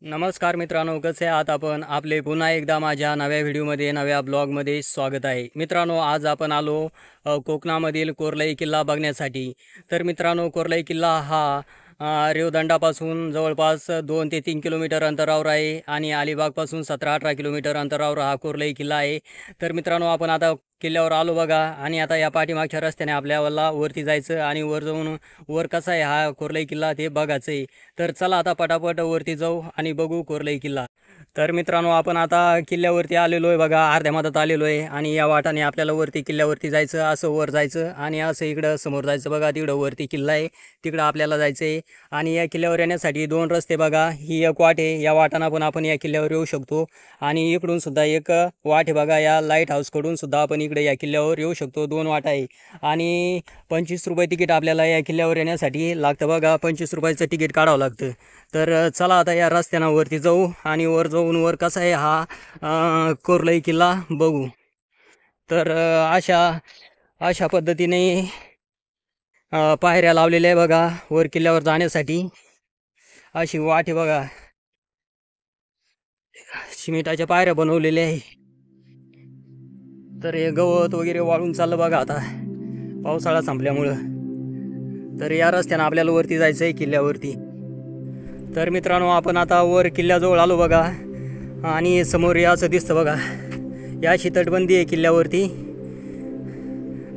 नमस्कार मित्रांनो, कसे आहात आपण? आपले पुन्हा एकदा माझ्या नव्या व्हिडिओमध्ये, नव्या ब्लॉगमध्ये स्वागत आहे. मित्रांनो, आज आपण आलो कोकणामधील कोरलाई किल्ला बघण्यासाठी. तर मित्रांनो, कोरलाई किल्ला हा रेवदंडापासून जवळपास 2 ते 3 किलोमीटर अंतरावर आहे आणि अलिबागपासून 17-18 किलोमीटर अंतरावर हा कोरलाई किल्ला आहे. तर मित्रांनो, आपण आता किल्ल्यावर आलो बघा आणि आता या पाठीमागच्या रस्त्याने आपल्याला वरती जायचं आणि वर जाऊन वर कसा आहे हा कोरलाई किल्ला ते बघायचं आहे. तर चला आता पटापट वरती जाऊ आणि बघू कोरलाई किल्ला. तर मित्रांनो, आपण आता किल्ल्यावरती आलेलो आहे बघा, अर्ध्या मधात आलेलो आहे आणि या वाटाने आपल्याला वरती किल्ल्यावरती जायचं, असं वर जायचं आणि असं इकडं समोर जायचं बघा. तिकडं वरती किल्ला आहे, तिकडं आपल्याला जायचं आहे. आणि या किल्ल्यावर येण्यासाठी 2 रस्ते बघा. ही एक वाट आहे, या वाटानं पण आपण या किल्ल्यावर येऊ शकतो आणि इकडून सुद्धा एक वाट आहे बघा. या लाईट हाऊसकडून सुद्धा आपण इकडे या किल्ल्यावर येऊ शकतो. 2 वाटा आहे आणि ₹25 तिकीट आपल्याला या किल्ल्यावर येण्यासाठी लागतं बघा. ₹25चं तिकीट काढावं लागतं. तर चला आता या रस्त्यानं वरती जाऊ आणि वर जाऊन वर कसा आहे हा कोरलाई किल्ला बघू. तर अशा अशा पद्धतीने पायऱ्या लावलेल्या आहे बघा वर किल्ल्यावर जाण्यासाठी. अशी वाट आहे बघा, सिमेंटाच्या पायऱ्या बनवलेल्या आहे. तर हे गवत वगैरे वाळून चाललं बघा आता पावसाळा संपल्यामुळं. तर या रस्त्यानं आपल्याला वरती जायचं आहे किल्ल्यावरती. तर मित्रांनो, आपण आता वर किल्ल्याजवळ आलो बघा आणि समोर असं दिसतं बघा. या अशी तटबंदी आहे किल्ल्यावरती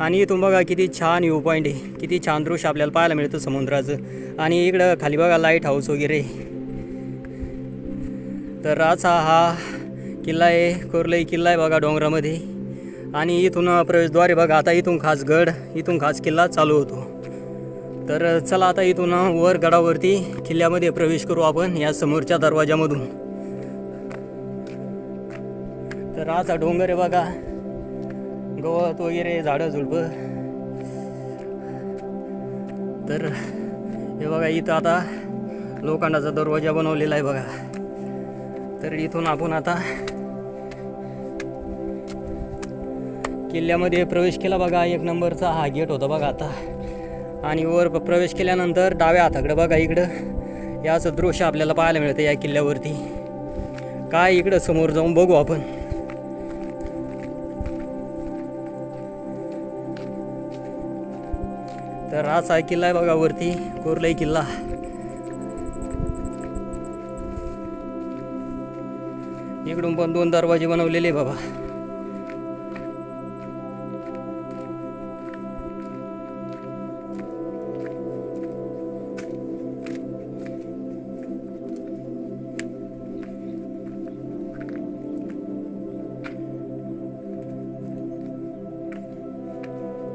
आणि इथून बघा किती छान व्ह्यू पॉईंट आहे, किती छान दृश्य आपल्याला पाहायला मिळतं समुद्राचं. आणि इकडं खाली बघा लाईट हाऊस वगैरे. तर असा हा किल्ला आहे, कोरलाई किल्ला आहे बघा डोंगरामध्ये. आणि इथून प्रवेशद्वार आहे बघा. आता इथून खास गड, इथून खास किल्ला चालू होतो. तर चला आता इथून वर गडावरती किल्ल्यामध्ये प्रवेश करू आपण या समोरच्या दरवाजामधून. तर असा डोंगर आहे बघा, गवत वगैरे, झाडं झुडपं. तर हे बघा इथं आता लोखंडाचा दरवाजा बनवलेला आहे बघा. तर इथून आपण आता किल्ल्यामध्ये प्रवेश केला बघा. 1 नंबरचा हा गेट होता बघा आता. आणि वर प्रवेश केल्यानंतर डाव्या हाताकडे बघा इकडं या असं दृश्य आपल्याला पाहायला मिळतं या किल्ल्यावरती. काय इकडं समोर जाऊन बघू आपण. तर असा किल्ला आहे बघा वरती, कोरलाई किल्ला. इकडून पण 2 दरवाजे बनवलेले बाबा.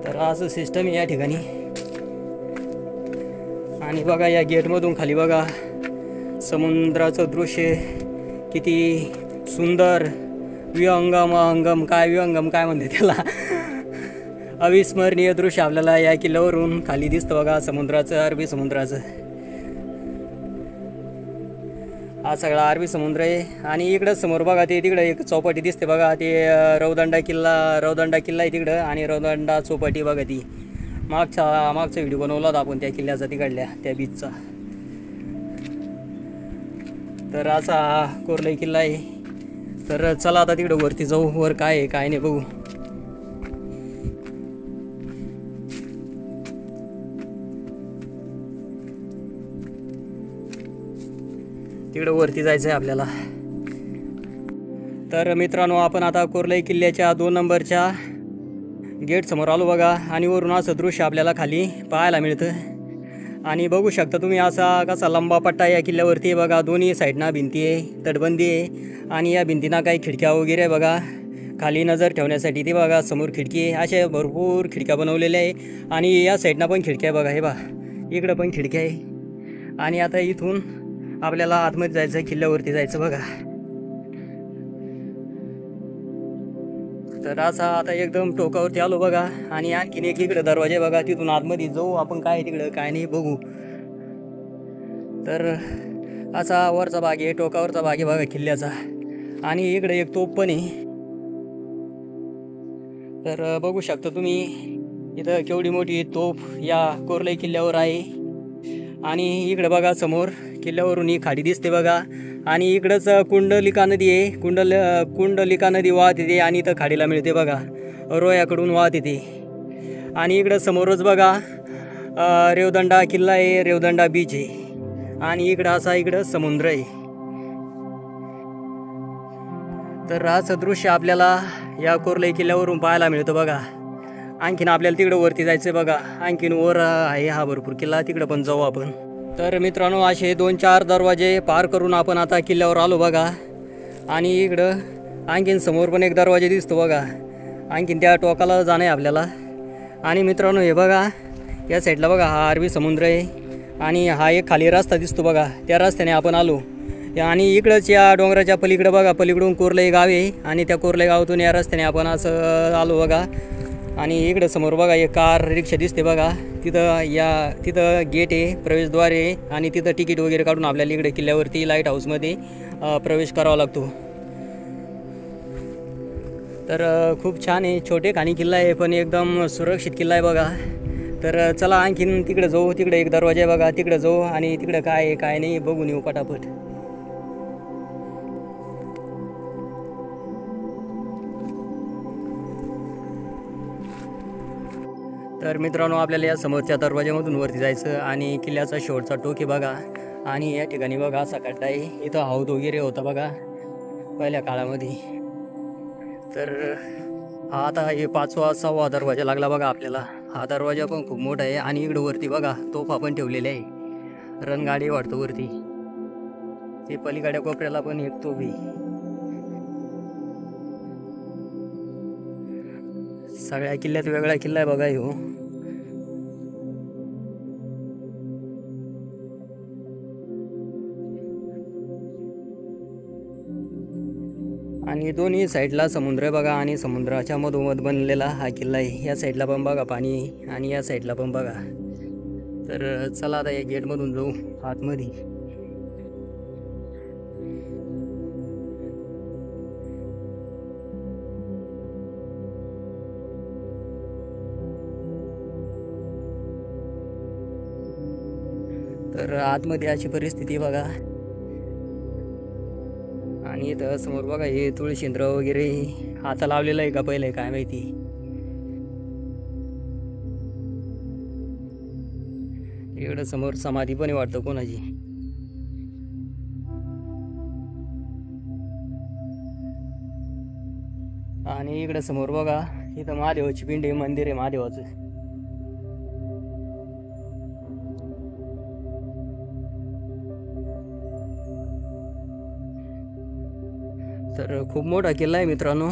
तर असं सिस्टम आहे या ठिकाणी. आणि बघा या गेटमधून खाली बघा समुद्राचं दृश्य किती सुंदर. विहंगम काय म्हणते त्याला, अविस्मरणीय दृश्य आपल्याला या किल्ल्यावरून खाली दिसतं बघा समुद्राचं, अरबी समुद्राचं. हा सगळा अरबी समुद्र आहे. आणि इकडं समोर बघा ते तिकडं एक चौपाटी दिसते बघा. ते रौदंडा किल्ला आहे तिकडं. आणि रौदंडा चौपाटी बघा ती मागचा व्हिडिओ बनवला होता आपण त्या किल्ल्याचा, तिकडल्या त्या बीचचा. तर असा कोरलाई किल्ला आहे. तर चला आता तिकडं वरती जाऊ, वर काय आहे काय नाही बघू. तिकडं वरती जायचं आहे आपल्याला. तर मित्रांनो, आपण आता कोरलाई किल्ल्याच्या 2 नंबरच्या गेट समोर आलो बघा. आणि वरून असं दृश्य आपल्याला खाली पाहायला मिळतं. आणि बघू शकता तुम्ही असा कसा लंबा पट्टा या किल्ल्यावरती आहे बघा. दोन्ही साईडना भिंती आहे, तटबंदी आहे. आणि या भिंतींना काही खिडक्या वगैरे आहे बघा खाली नजर ठेवण्यासाठी. ते बघा समोर खिडकी आहे. अशा भरपूर खिडक्या बनवलेल्या आहे. आणि या साईडना पण खिडक्या आहे बघा. हे बघा इकडं पण खिडक्या आहे. आणि आता इथून आपल्याला आतमध्ये जायचं आहे, किल्ल्यावरती जायचं बघा. तर असा आता एकदम टोकावरती आलो बघा. आणि आणखीन एक इकडं दरवाजा आहे बघा, तिथून आतमध्ये जाऊ आपण. काय तिकडं काय नाही बघू. तर असा वरचा भाग आहे, टोकावरचा भाग आहे बघा किल्ल्याचा. आणि इकडे एक तोफ पण आहे. तर बघू शकता तुम्ही इथं केवढी मोठी तोफ या कोरलाई किल्ल्यावर आहे. आणि इकडे बघा समोर किल्ल्यावरून ही खाडी दिसते बघा. आणि इकडंच कुंडलिका नदी आहे. कुंडलिका नदी वाहत येते आणि इथं खाडीला मिळते बघा, रोह्याकडून वाहत येते. आणि इकडं समोरच बघा रेवदंडा किल्ला आहे, रेवदंडा बीच आहे. आणि इकडं असा इकडं समुद्र आहे. तर असं दृश्य आपल्याला या कोरलाई किल्ल्यावरून पाहायला मिळतं बघा. आणखीन आपल्याला तिकडं वरती जायचं आहे बघा. आणखीन वर आहे हा भरपूर किल्ला, तिकडं पण जाऊ आपण. तर मित्रांनो असे 2-4 दरवाजे पार करून आपण आता किल्ल्यावर आलो बघा. आणि इकडं आणखीन समोर पण एक दरवाजा दिसतो बघा. आणखीन त्या टोकाला जाणं आहे आपल्याला. आणि मित्रांनो हे बघा या साईडला बघा हा अरबी समुद्र आहे. आणि हा एक खाली रस्ता दिसतो बघा, त्या रस्त्याने आपण आलो. आणि इकडंच या डोंगराच्या पलीकडं बघा, पलीकडून कोरलाई गाव आहे. आणि त्या कोरलाई गावातून या रस्त्याने आपण असं आलो बघा. आणि इकडं समोर बघा एक कार रिक्षा दिसते बघा. तिथं गेट आहे, प्रवेशद्वार आहे. आणि तिथं तिकीट वगैरे काढून आपल्याला इकडे किल्ल्यावरती लाईट हाऊसमध्ये प्रवेश करावा लागतो. तर खूप छान आहे, छोटे खाणी किल्ला आहे पण एकदम सुरक्षित किल्ला आहे बघा. तर चला आणखीन तिकडे जाऊ. तिकडे एक दरवाजा आहे बघा, तिकडे जाऊ आणि तिकडे काय आहे काय नाही बघून येऊ पटापट. तर मित्रांनो आपल्याला या समोरच्या दरवाज्यामधून वरती जायचं आणि किल्ल्याचा शेवटचा टोक आहे बघा. आणि या ठिकाणी बघा असा खड्डा आहे, इथं हौद वगैरे होता बघा पहिल्या काळामध्ये. तर हा आता हे 5वा-6वा दरवाजा लागला बघा आपल्याला. हा दरवाजा पण खूप मोठा आहे. आणि इकडं वरती बघा तोफा पण ठेवलेल्या आहे, रणगाडी वाटतं वरती. ते पलीकडच्या कोपऱ्याला पण एक तोफ आहे. सगळ्या किल्ल्यात वेगळा किल्ला आहे बघा ह्यो. आणि दोन्ही साईडला समुद्र आहे बघा. आणि समुद्राच्या मधोमध बनलेला हा किल्ला आहे. या साईडला पण बघा पाणी आहे आणि या साईडला पण बघा. तर चला आता या गेटमधून जाऊ आतमध्ये. तर आतमध्ये अशी परिस्थिती बघा. आणि इथं समोर बघा हे तुळशींद्र वगैरे आता लावलेलं आहे का पहिले काय माहिती. इकडं समोर समाधी पण वाटतं कोणाची. आणि इकडं समोर बघा इथं महादेवाची पिंड आहे, मंदिर आहे महादेवाचं. तर खूप मोठा किल्ला आहे मित्रांनो.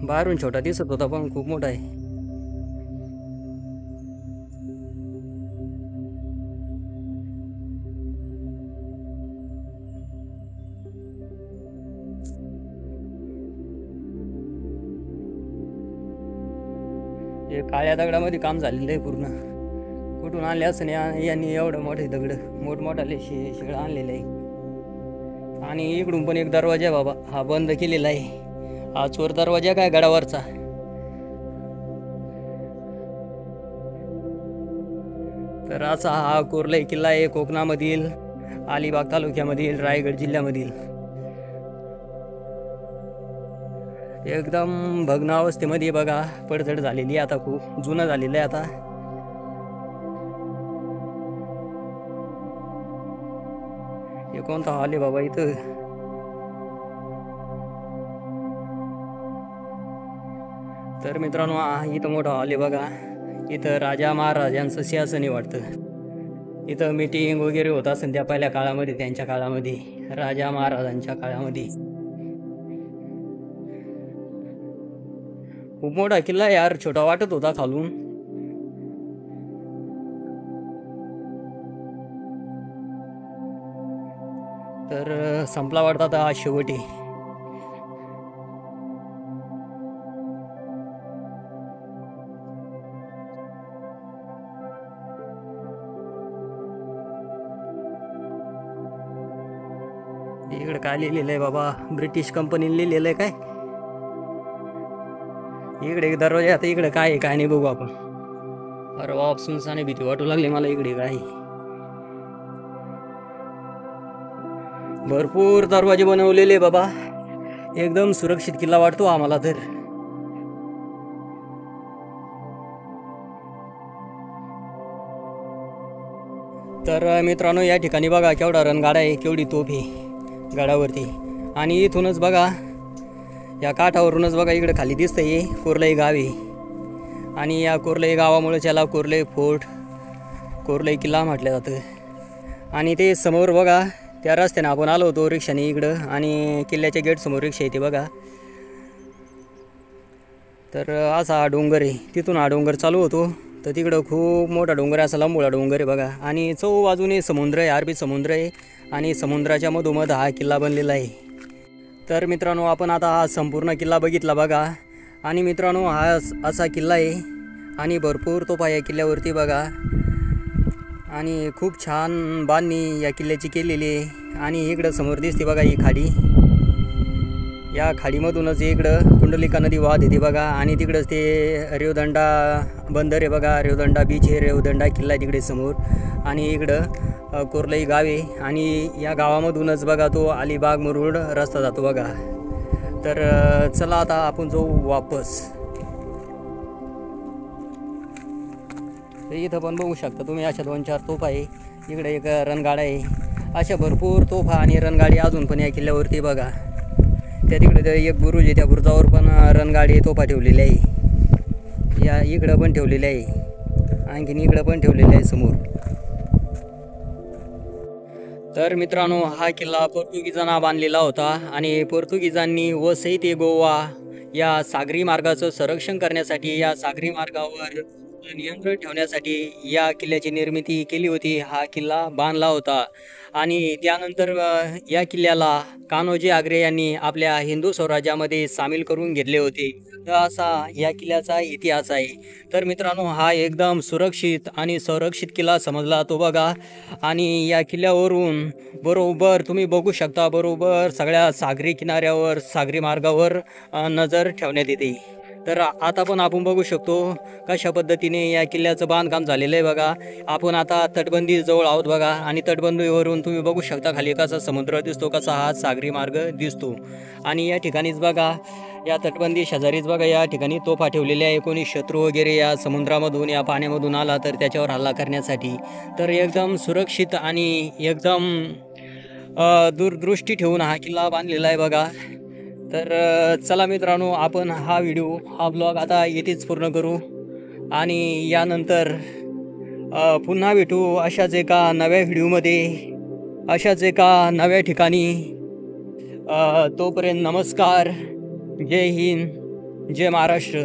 बाहेरून छोटा दिसत होता पण खूप मोठा आहे. हे काळ्या दगडामध्ये काम झालेलं आहे पूर्ण. कुठून आणले असं नाही यांनी एवढं मोठे दगड मोठमोठाले शेळ आणलेलं आहे. आणि इकडून पण एक दरवाजा आहे बाबा, हा बंद केलेला आहे. हा चोर दरवाजा काय गडावरचा. तर असा हा कोरलाई किल्ला आहे कोकणामधील, अलिबाग तालुक्यामधील, रायगड जिल्ह्यामधील. एकदम भग्न अवस्थेमध्ये बघा, पडझड झालेली आहे आता, खूप जुनं झालेलं आहे आता. हे कोणता हॉल आहे बाबा इथं. तर मित्रांनो इथं मोठा हॉल आहे बघा. इथं राजा महाराजांचं सिंहासन आहे वाटतं. इथं मीटिंग वगैरे होत असेल त्या पहिल्या काळामध्ये, त्यांच्या काळामध्ये, राजा महाराजांच्या काळामध्ये. खूप मोठा किल्ला यार, छोटा वाटत होता खालून. तर संपला वाटता आता शेवटी. इकडे काय लिहिलेलं आहे बाबा, ब्रिटिश कंपनीने लिहिलेलं आहे काय. इकडे एक दरवाजा, आता इकडे काय आहे काय नाही बघू आपण. अरे बाप, सुनसाने भीती वाटू लागली मला इकडे काय. भरपूर दरवाजे बनवलेले बाबा, एकदम सुरक्षित किल्ला वाटतो आम्हाला तर मित्रांनो या ठिकाणी बघा केवढा रणगाडा आहे, केवढी तोफ आहे गडावरती. आणि इथूनच बघा या काठावरूनच बघा इकडे खाली दिसतंय कोरलाई गाव आहे. आणि या कोरलाई गावामुळे त्याला कोरलाई फोर्ट, कोरलाई किल्ला म्हटलं जातं. आणि ते समोर बघा त्या रस्त्याने आपण आलो होतो रिक्षाने इकडं, आणि किल्ल्याच्या गेट समोर रिक्षा येते बघा. तर असा हा डोंगर आहे, तिथून हा डोंगर चालू होतो तर तिकडं खूप मोठा डोंगर आहे, असा लांबोळा डोंगर आहे बघा. आणि चौबाजूने समुद्र आहे, अरबी समुद्र आहे, आणि समुद्राच्या मधोमध हा किल्ला बनलेला आहे. तर मित्रांनो आपण आता हा संपूर्ण किल्ला बघितला बघा. आणि मित्रांनो हा असा किल्ला आहे आणि भरपूर तोफा या किल्ल्यावरती बघा. आणि खूप छान बांधणी या किल्ल्याची केलेली आहे. आणि इकडं समोर दिसते बघा ही खाडी, या खाडीमधूनच इकडं कुंडलिका नदी वाहत येते बघा. आणि तिकडंच ते रेवदंडा बंदर आहे बघा, रेवदंडा बीच आहे, रेवदंडा किल्ला आहे तिकडे समोर. आणि इकडं कोरलाई गाव आहे, आणि या गावामधूनच बघा तो अलिबाग मुरुड रस्ता जातो बघा. तर चला आता आपण जाऊ वापस. इथं पण बघू शकता तुम्ही अशा 2-4 तोफा आहे, इकडे एक रणगाडा आहे. अशा भरपूर तोफा आणि रणगाडी अजून पण या किल्ल्यावरती बघा. त्या तिकडे एक बुरुज आहे, त्या बुरुजावर पण रणगाडी तोफा ठेवलेली आहे. या इकडं पण ठेवलेली आहे, आणखीन इकडं पण ठेवलेलं आहे समोर. तर मित्रांनो हा किल्ला पोर्तुगीजांना बांधलेला होता. आणि पोर्तुगीजांनी वसई ते गोवा या सागरी मार्गाचं संरक्षण करण्यासाठी, या सागरी मार्गावर नियंत्रण ठेवण्यासाठी या किल्ल्याची निर्मिती केली होती, हा किल्ला बांधला होता. आणि त्यानंतर या किल्ल्याला कान्होजी आंग्रे यांनी आपल्या हिंदू स्वराज्यामध्ये सामील करून घेतले होते. तर असा या किल्ल्याचा इतिहास आहे. तर मित्रांनो हा एकदम सुरक्षित आणि संरक्षित किल्ला समजला जातो बघा. आणि या किल्ल्यावरून बरोबर तुम्ही बघू शकता, बरोबर सगळ्या सागरी किनाऱ्यावर, सागरी मार्गावर नजर ठेवण्यात येते. तर आता पण आपण बघू शकतो कशा पद्धतीने या किल्ल्याचं बांधकाम झालेलं आहे बघा. आपण आता तटबंदी जवळ आहोत बघा. आणि तटबंदीवरून तुम्ही बघू शकता खाली कसा समुद्र दिसतो, कसा हा सागरी मार्ग दिसतो. आणि या ठिकाणीच बघा, या तटबंदी शेजारीच बघा या ठिकाणी तोफा ठेवलेल्या आहे. कोणी शत्रू वगैरे या समुद्रामधून या पाण्यामधून आला तर त्याच्यावर हल्ला करण्यासाठी. तर एकदम सुरक्षित आणि एकदम दूरदृष्टी ठेवून हा किल्ला बांधलेला आहे बघा. तर चला मित्रांनो आपण हा व्हिडिओ, हा ब्लॉग आता येथेच पूर्ण करू. आणि यानंतर पुन्हा भेटू अशाच एका नव्या व्हिडिओमध्ये, अशाच एका नव्या ठिकाणी. तोपर्यंत नमस्कार, जय हिंद, जय महाराष्ट्र.